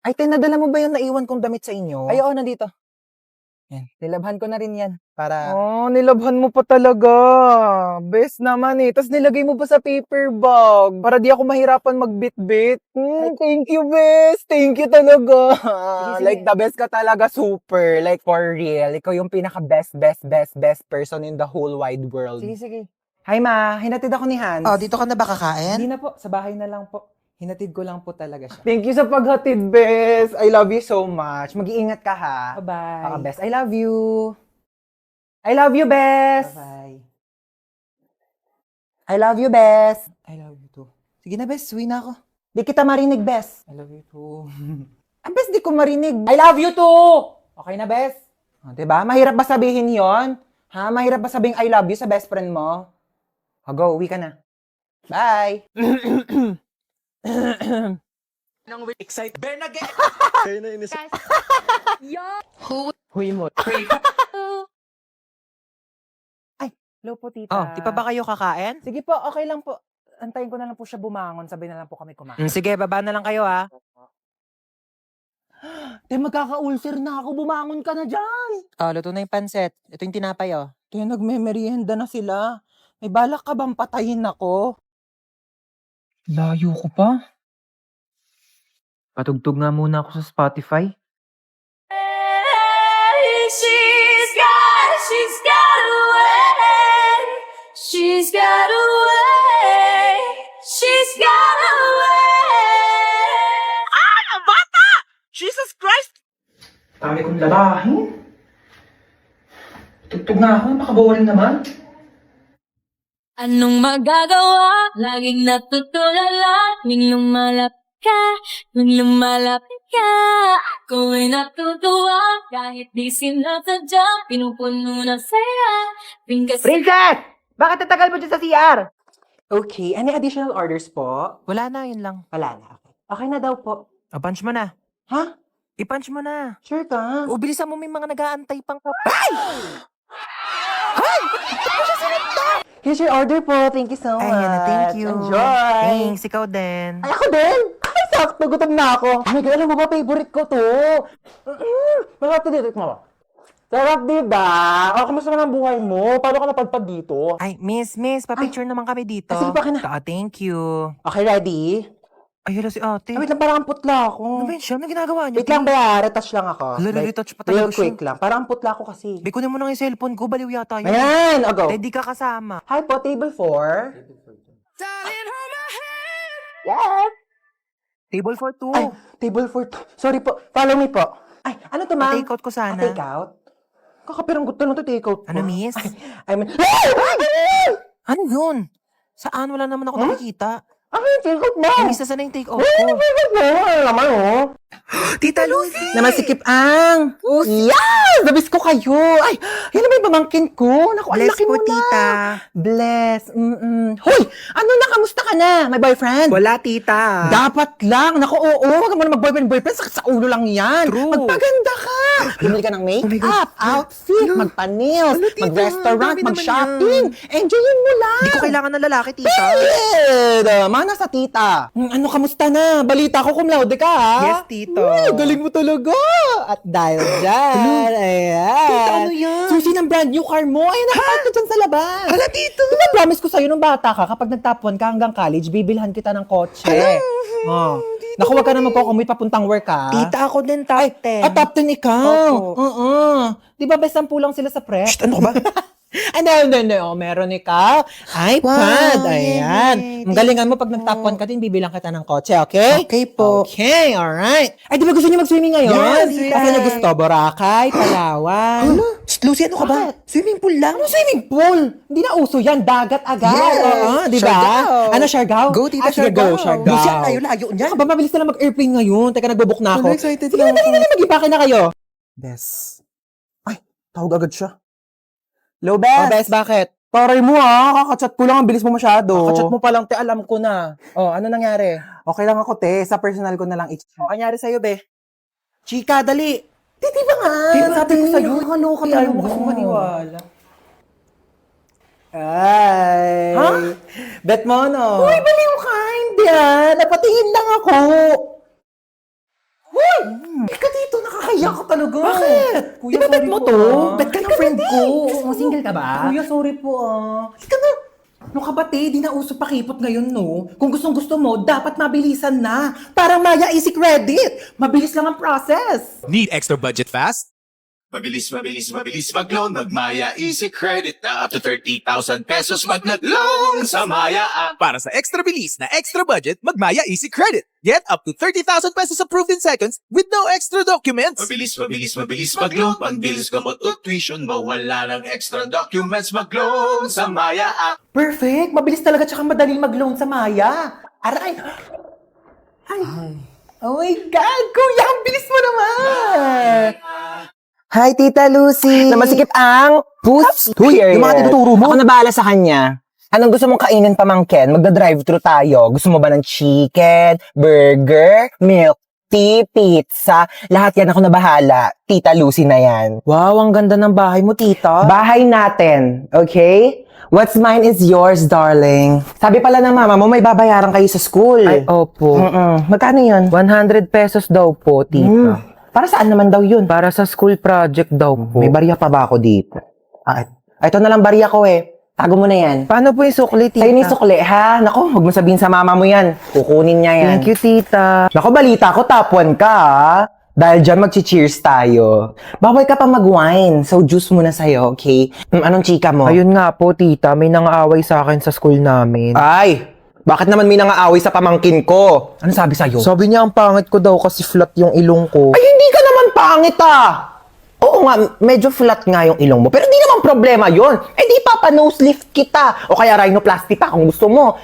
Ay, nadala mo ba yung naiwan kong damit sa inyo? Ay, oo, nandito. Yan. Nilabhan ko na rin yan para... Oh, nilabhan mo pa talaga. Best naman eh. Tapos nilagay mo pa sa paper bag para di ako mahirapan magbitbit. Thank you, best. Thank you talaga. Sige, sige. Like, the best ka talaga. Super. Like, for real. Ikaw yung pinaka-best, best person in the whole wide world. Sige, sige. Hi, ma. Hinatid ako ni Hans. Oh, dito ka na ba kakain? Hindi na po, sa bahay na lang po. Hinatid ko lang po talaga siya. Thank you sa paghatid, best. I love you so much. Mag-iingat ka, ha? Bye-bye. Baka, best. I love you. I love you, best. Bye-bye. I love you, best. I love you too. Sige na, best. Uwi na ako. Di kita marinig, best. I love you too. Ang best, di ko marinig. I love you too! Okay na, best? Oh, diba? Mahirap ba sabihin yon? Ha? Mahirap ba sabihin I love you sa best friend mo? Oh, go, uwi ka na. Bye! Nang excited. Bernadette! Kayo na inis. Huy mo. Hello po, tita. Oh, di pa ba kayo kakain? Sige po, okay lang po. Antayin ko na lang po siya bumangon. Sabay na lang po kami kumain. Sige, baba na lang kayo ha. Te, magkaka-ulcer na ako. Bumangon ka na dyan. Oh, luto na yung pansit. Ito yung tinapay oh. Kaya nagme-merienda na sila. May balak ka bang patayin ako? Layo ko pa. Patugtog nga muna ako sa Spotify. She's got away. She's got away. Ah! Ang bata! Jesus Christ! Dami kong labahin. Tugtog na ako. Makaboring naman. Anong magagawa? Laging natutulala. Tuwing lumalapit ka. Ako'y natutuwa. Kahit di sinasadya. Pinupuno na saya. Princess! Bakit tatagal mo dyan sa CR? Okay, any additional orders po? Wala na, yun lang. Wala na. Okay na daw po. O, punch mo na. Ha? I-punch mo na. Sure ka? O, bilisan mo, may mga nag-aantay pang Here's your order po. Thank you so much. Ayan na, thank you. Enjoy. Thanks, ikaw din. Ay, ako din. Ay, sakto. Gutom na ako. Oh my God, alam mo ba, favorite ko to. Masarap to dito. Sarap, diba? O, kamusta naman ang buhay mo? Paano ka napadpad dito? Ay, miss, papicture naman kami dito. Sige, baka na. Thank you. Okay, ready? Ay, hala si ate. Wait lang, parang ang putla ako. Ano ba yun siya? Ano ginagawa niya? Wait lang ba? Retouch lang ako. Hala, retouch pa talaga real quick siya. lang. Parang ang putla ako kasi. Kunin mo na nga yung cellphone ko. Baliw yata yun. Ayan, o go. Hindi ka kasama. Hi po, table 4. Yes! Table for two. Ay, table 4. Sorry po, follow me po. Ay, ano to, ma'am? Take out ko sana. Take out? Kakapiranggot na lang to, take out po. Ano, miss? I mean, Ano yun? Saan? Wala naman ako nakikita. ano yung take out mo? Ay, miss, nasaan na yung take out ko? Take out mo, ano naman, oh. Tita Lucy! Naman si Kip Ang. Yes! Nabis ko kayo. Ay, yan naman yung pamangkin ko. Naku, ang Bless laki po, mo na. tita. Bless. Hoy, ano na, kamusta ka na? May boyfriend? Wala, tita. Dapat lang. Naku, oo. Huwag mo na mag-boyfriend. Sakit sa ulo lang yan. True. Magpaganda ka. Bumili ka ng Oh my make-up, God. outfit, Ano? magpa-nails, Ano, tita? mag-restaurant, Dami naman mag-shopping. Enjoyin mo lang. Hindi ko kailangan ng lalaki, tita. Pwede! Mana sa tita. Ano, kamusta na? Balita ko cum laude ka, ha? Yes, tito. Uy, galing mo talaga. At dahil dyan, ayan. Tita, ano yan? Susi ng brand new car mo. Ayan, nakapark ka dyan sa labas. Hala, tito. Diba promise ko sa'yo nung bata ka, kapag nag-top 1 ka hanggang college, bibilhan kita ng kotse. Oh. Naku, wag ka na magko-commute papuntang work, ha? Tita, ako din top 10. Top 10 ikaw. Opo. Oo. Di ba best 10 lang sila sa prep? Shh, ano ka ba? Hindi. Oh, meron ikaw. iPad. Wow, Ayan. yay, Ang galingan mo pag nag-top 1 ka din, bibilang kita ng kotse, okay? Okay po. Okay, alright. Ay, di ba gusto niyo mag-swimming ngayon? Yes, Kasi yes. na gusto, Boracay, Palawan. Shh, Lucy, ano ka ba? Bakit? Swimming pool lang. Ano swimming pool? Hindi na uso yan. Dagat agad. Yes. Oo, di ba? Siargao. Ano, Siargao? Go, tita, Sige, Siargao. go, Siargao. Lucy, ang layo niyan. Saka ba, mabilis na lang mag-airplane ngayon. Teka, nagbo-book na ako. Ano, excited Sige na na, dali, ako. mag-ipake na kayo. Bes. Ay, tawag agad siya. Hello, Bes. Oh, Bes, bakit? Taray mo kakachat ko lang, ang bilis mo masyado. Kakachat mo pa lang, te, alam ko na. Oh, ano nangyari? Okay lang ako, te. Sa personal ko na lang i-chat. Ano nangyari sa'yo, be? Chika, dali. Di ba nga? Sabi ko sa'yo. Nakaloka tayo mo kasi maniwala. Ay. Ha? Bet mo, no? Uy, baliw ka. Hindi Napatingin lang ako. Ika dito, nakakaya ka talaga. Bakit? Kuya, di ba bet mo to? Bet ka ng friend ko. Single ka ba? Kuya, sorry po Ika na. No kabate, di na uso pakipot ngayon, no? Kung gustong-gusto mo, dapat mabilisan na. Parang Maya Easy Credit. Mabilis lang ang process. Need extra budget fast? Mabilis mag-loan, mag-Maya Easy Credit na up to 30,000 pesos mag-loan sa Maya app. Para sa extra bilis na extra budget, mag-Maya Easy Credit. Get up to 30,000 pesos approved in seconds with no extra documents. Mabilis mag-loan, pagbilis ka mo to tuition mo, wala ng extra documents mag-loan sa Maya app. Perfect. Mabilis talaga tsaka madaling mag-loan sa Maya. Aray. Ay. Oh my God, kuya, ang bilis mo naman. Hi, Tita Lucy! Namasikip ang Puss! Yung mga tinuturo mo. Ako na bahala sa kanya. Anong gusto mong kainin, pamangkin? Magda-drive-thru tayo. Gusto mo ba ng chicken, burger, milk tea, pizza? Lahat yan ako na bahala. Tita Lucy na yan. Wow, ang ganda ng bahay mo, tita. Bahay natin, okay? What's mine is yours, darling. Sabi pala ng mama mo, may babayaran kayo sa school. Ay, opo. Magkano yun? 100 pesos daw po, tita. Para saan naman daw yun? Para sa school project daw po. May barya pa ba ako dito? Ito na lang barya ko eh. Tago mo na yan. Paano po yung sukli, tita? Sa'yo ni sukli, ha? Naku, huwag mo sabihin sa mama mo yan. Kukunin niya yan. Thank you, tita. Naku, balita ko, top 1 ka, ha? Dahil dyan, mag-cheers tayo. Bawal ka pa mag-wine, so juice muna sa'yo, okay? Anong chika mo? Ayun nga po, tita. May nangaaway sa akin sa school namin. Ay! Bakit naman may nangaaway sa pamangkin ko? Ano sabi sa'yo? Sabi niya, ang pangit ko daw kasi flat yung ilong ko. Ay, hindi ka naman pangit, Oo nga, medyo flat nga yung ilong mo. Pero di naman problema yon. Eh di nose lift kita. O kaya rhinoplasty pa kung gusto mo.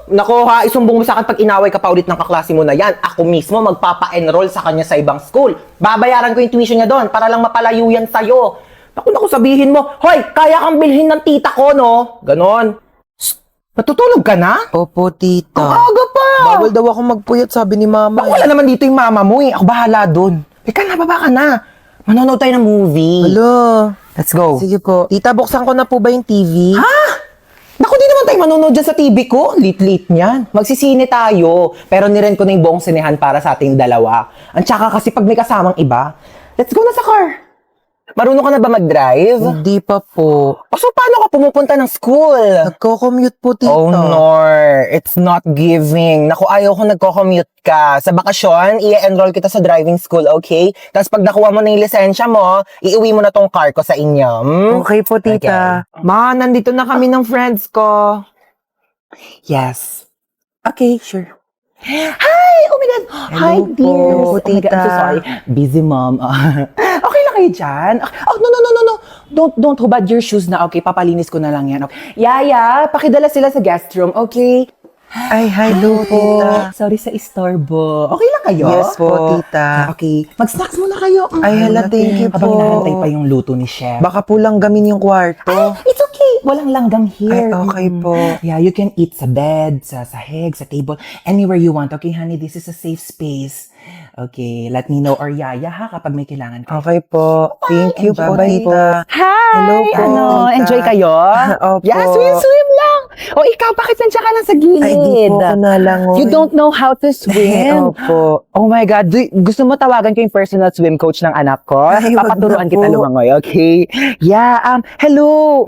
Naku ha, isumbong mo sa akin pag inaway ka pa ulit ng kaklase mo na yan. Ako mismo magpapa-enroll sa kanya sa ibang school. Babayaran ko yung tuition niya doon para lang mapalayo yan sa'yo. Naku, sabihin mo, hoy, kaya kang bilhin ng tita ko, no? Ganon. Natutulog ka na? Opo, tita. Ang aga pa! Bawal daw ako magpuyat, sabi ni mama. Baka wala naman dito yung mama mo eh. Ako bahala dun. Teka na, baba ka na. Manonood tayo ng movie. Hello. Let's go. Sige po. Tita, buksan ko na po ba yung TV? Naku, di naman tayo manonood dyan sa TV ko. Lit-lit niyan. Magsisine tayo. Pero nirent ko na yung buong sinehan para sa ating dalawa. Ang tsaka kasi pag may kasamang iba, let's go na sa car. Marunong ka na ba mag-drive? Hindi pa po. O so, paano ka pumupunta ng school? Nagko-commute po, tita. Oh, Nor. It's not giving. Naku, ayaw ko nagko-commute ka. Sa bakasyon, i-enroll kita sa driving school, okay? Tapos pag nakuha mo na yung lisensya mo, iuwi mo na tong car ko sa inyo. Okay po, tita. Ma, nandito na kami ng friends ko. Yes. Okay, sure. Hi! Oh my God! Hi, Hello po, dears! Oh my God, I'm so tita. sorry. Busy, mom. Okay lang kayo dyan? Oh, no. Don't hubad your shoes na, okay? Papalinis ko na lang yan. Okay. Yaya, pakidala sila sa guest room, okay? Ay, hello po. Tita. Sorry sa istorbo. Okay lang kayo? Yes po, tita. Okay. Mag-snacks muna kayo. Ay, hala, thank you Habang po. inaantay pa yung luto ni Chef. Baka po langgamin yung kwarto. It's okay. Walang langgam here. Ay, okay po. Yeah, you can eat sa bed, sa sahig, sa table, anywhere you want. Okay, honey, this is a safe space. Okay, let me know or yaya ha kapag may kailangan ka. Okay po. Thank you po, Bye-bye tita. Hi! Hello po, tita. Enjoy kayo? Opo. Yeah, swim lang. O ikaw, bakit nandiyan ka lang sa gilid? Ay, di po ako nalangoy. You don't know how to swim? Opo. Oh my God, gusto mo tawagan ko yung personal swim coach ng anak ko? Ay, wag Papaturuan na kita po. lumangoy, okay? Yeah, hello.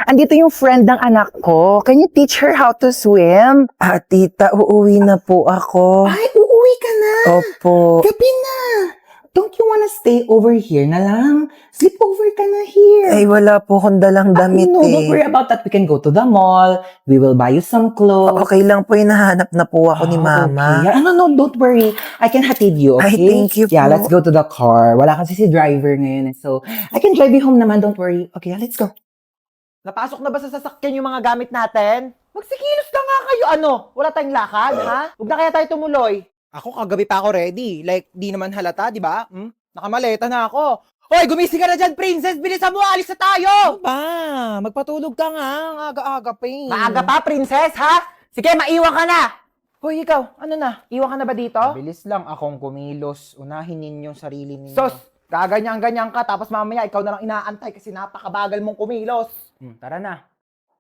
Andito yung friend ng anak ko. Can you teach her how to swim? Tita, uuwi na po ako. Ay, uuwi ka na. Opo. Gabi na. Don't you wanna stay over here na lang? Sleep over ka na here. Ay, wala po akong dalang damit no, don't worry about that. We can go to the mall. We will buy you some clothes. Okay lang po, hinahanap na po ako ni mama. Okay. No, don't worry. I can hatid you, okay? Ay, thank you Yeah, po. let's go to the car. Wala kasi si driver ngayon. So, I can drive you home naman. Don't worry. Okay, let's go. Napasok na ba sa sasakyan yung mga gamit natin? Magsikilos na nga kayo, ano? Wala tayong lakad, ha? Huwag na kaya tayo tumuloy. Ako, kagabi pa ako ready. Like, di naman halata, di ba? Nakamaleta na ako. Hoy, gumising ka na dyan, princess! Bilisan mo, alis na tayo! Ba, magpatulog ka nga. Ang aga-aga pa eh. Maaga pa, princess, ha? Sige, maiwan ka na! Hoy, ikaw, ano na? Iwan ka na ba dito? Bilis lang akong kumilos. Unahin ninyo yung sarili ninyo. Sos, gaganyan-ganyan ka, tapos mamaya ikaw na lang inaantay kasi napakabagal mong kumilos. Tara na.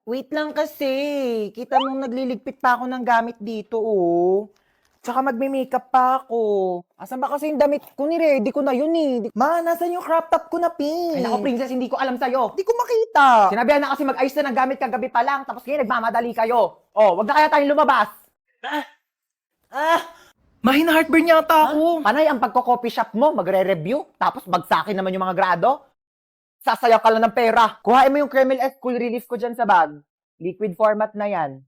Wait lang kasi. Kita mong nagliligpit pa ako ng gamit dito, oh. Tsaka magme-makeup pa ako. Asan ba kasi yung damit ko? Ni-ready ko na yun eh. Ma, nasan yung crop top ko na pink? Ay nako, princess, hindi ko alam sa'yo. Di ko makita. Sinabihan na kasi mag-ayos na ng gamit kagabi pa lang, tapos ngayon nagmamadali kayo. Oh, wag na kaya tayong lumabas. Mahin na heartburn yata ako. Panay ang pagko-copy shop mo, magre-review, tapos bagsakin naman yung mga grado. Sasayaw ka lang ng pera. Kuhain mo yung Kreml S Cool Relief ko dyan sa bag. Liquid format na yan.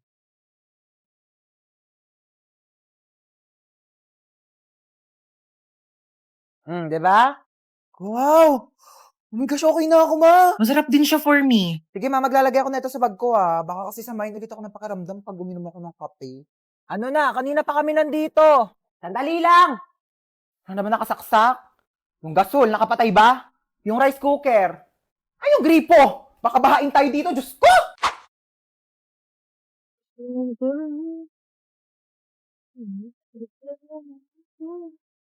Di ba? Wow! Oh my gosh, okay na ako, ma. Masarap din siya for me. Sige, ma, maglalagay ako na ito sa bag ko, ah. Baka kasi samahin ulit ako ng pakiramdam pag uminom ako ng kape. Ano na, kanina pa kami nandito. Sandali lang. Ano naman nakasaksak? Yung gasol, nakapatay ba? Yung rice cooker. Ay, yung gripo. Baka bahain tayo dito, Diyos ko!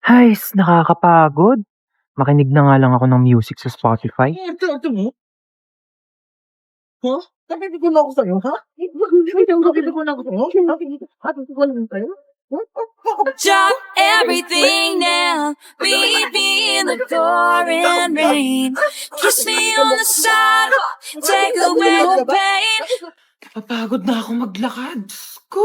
Hays, nakakapagod. Makinig na nga lang ako ng music sa Spotify. Ito mo? Ha? Nakita ko na ako sa'yo, ha? Nakita ko na ako sa'yo? Nakita ko na sa'yo? Drop everything now. Meet me in the pouring rain. Kiss me on the sidewalk. Take away the pain. Napapagod na ako maglakad. Diyos ko.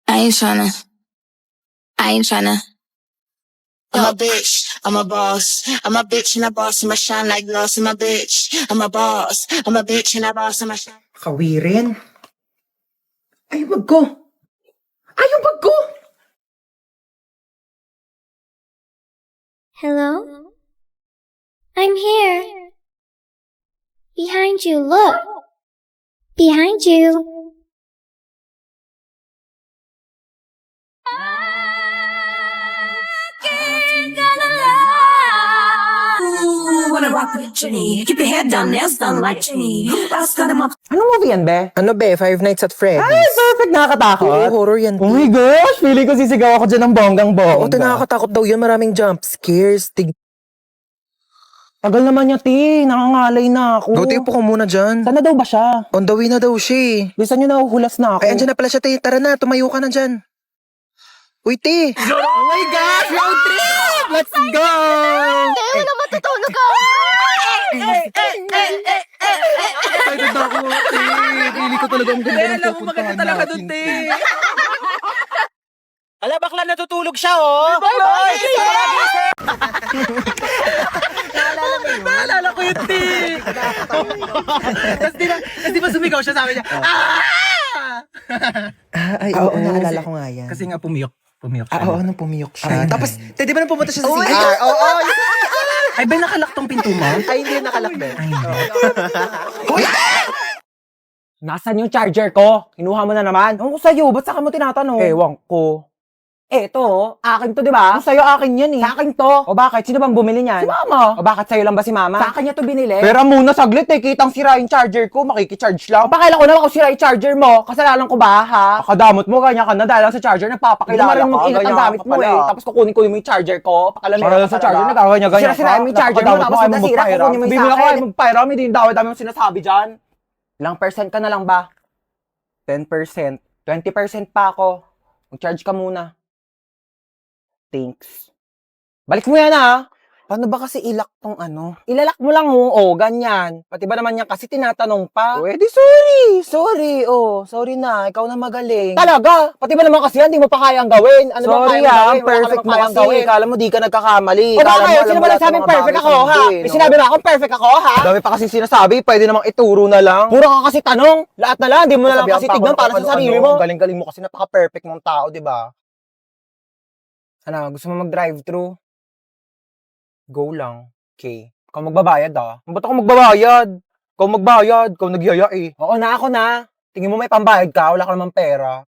I ain't tryna. I'm a bitch, I'm a boss. I'm a bitch and a boss, I'm a shine like gloss. I'm a bitch, I'm a boss. I'm a bitch and a boss, I'm a shine. Kawirin. Ay, yung bag ko. Ay, yung bag ko. Hello? I'm here. Behind you, look. Behind you. Wanna rock with Jenny? Keep your head down, nails done like Jenny. Boss got him up. Anong movie yan, be? Ano be? Five Nights at Freddy's. Ay, perfect, nakakatakot. Oo, horror yan. Oh my gosh! Feeling ko sisigaw ako dyan ng bonggang-bongga. Oo, nakakatakot daw yun. Maraming jump scares. Tagal naman niya, ti. Nakangalay na ako. Go, upo ko muna dyan. Saan na daw ba siya? On the way na daw siya eh. Bisa niyo nahuhulas na ako. Ay, andyan na pala siya, te. Tara na, tumayo ka na dyan. Uy, te. Oh my gosh! Road trip! Let's go! Kaya na matutulog ka! Excited na ako, te. Pili ko talaga ang ganda ng pupuntahan natin, te. Ala, bakla natutulog siya, oh! Naalala ko yun, te. Tapos di ba sumigaw siya, sabi niya, Ay, oo, naalala ko nga yan. Kasi nga pumiyok siya. Oo, nung pumiyok siya. Tapos, te, di ba nang pumunta siya sa CR? Oo, Ay, ba nakalak tong pinto mo? ay, hindi nakalak, be. Nasaan yung charger ko? Kinuha mo na naman? Ewan ko sa'yo, ba't saka mo tinatanong? Ewan ko. Eto, akin to, di ba? Sa'yo akin yan eh. Sa akin to. O bakit? Sino bang bumili niyan? Si mama. O bakit sa'yo lang ba si mama? Sa akin niya to binili. Pero muna saglit eh, kitang sira yung charger ko, makikicharge lang. Pakailan ko naman kung sira yung charger mo. Kasalanan ko ba, ha? Akadamot mo, ganyan ka na dahil lang sa charger, nagpapakilala ka. Mag-ingat ang gamit mo eh. Tapos kukunin ko yung charger ko. Pakalamera ka sa charger, nagkakanya ganyan ka. Sira-sira mo yung charger mo, tapos nasira, kukunin mo yung sa akin. Magpairam, hindi yung dami mong sinasabi dyan. Ilang percent ka na lang ba? 10%. 20% pa ako. Mag-charge ka muna. Thanks. Balik mo yan, ha? Paano ba kasi ilak tong ano? Ilalak mo lang, oh, ganyan. Pati ba naman yan kasi tinatanong pa? Pwede, sorry. Sorry na. Ikaw na magaling. Talaga? Pati ba naman kasi yan, di mo pa kayang gawin? Ano ba Sorry kayang ah, gawin? Wala perfect ka mo naman kayang kasi. gawin. Kala mo di ka nagkakamali. O Kala bakit? alam Sino mo ba lahat nagsabing ng mga perfect bagay ako, sa ha? mundo, eh, May no? sinabi ba akong perfect ako, ha? Dami pa kasi sinasabi, pwede namang ituro na lang. Puro ka kasi tanong. Lahat na lang, di mo na lang Sabihan kasi pa ako tignan ng para sa ano-ano. sarili mo. Galing-galing mo kasi napaka-perfect mong tao, di ba? Ano, gusto mo mag-drive-thru? Go lang. Okay. Ikaw magbabayad, ah. Ba't ako magbabayad? Ikaw magbayad, ikaw nagyaya eh. Oo na, ako na. Tingin mo may pambayad ka, wala ka namang pera.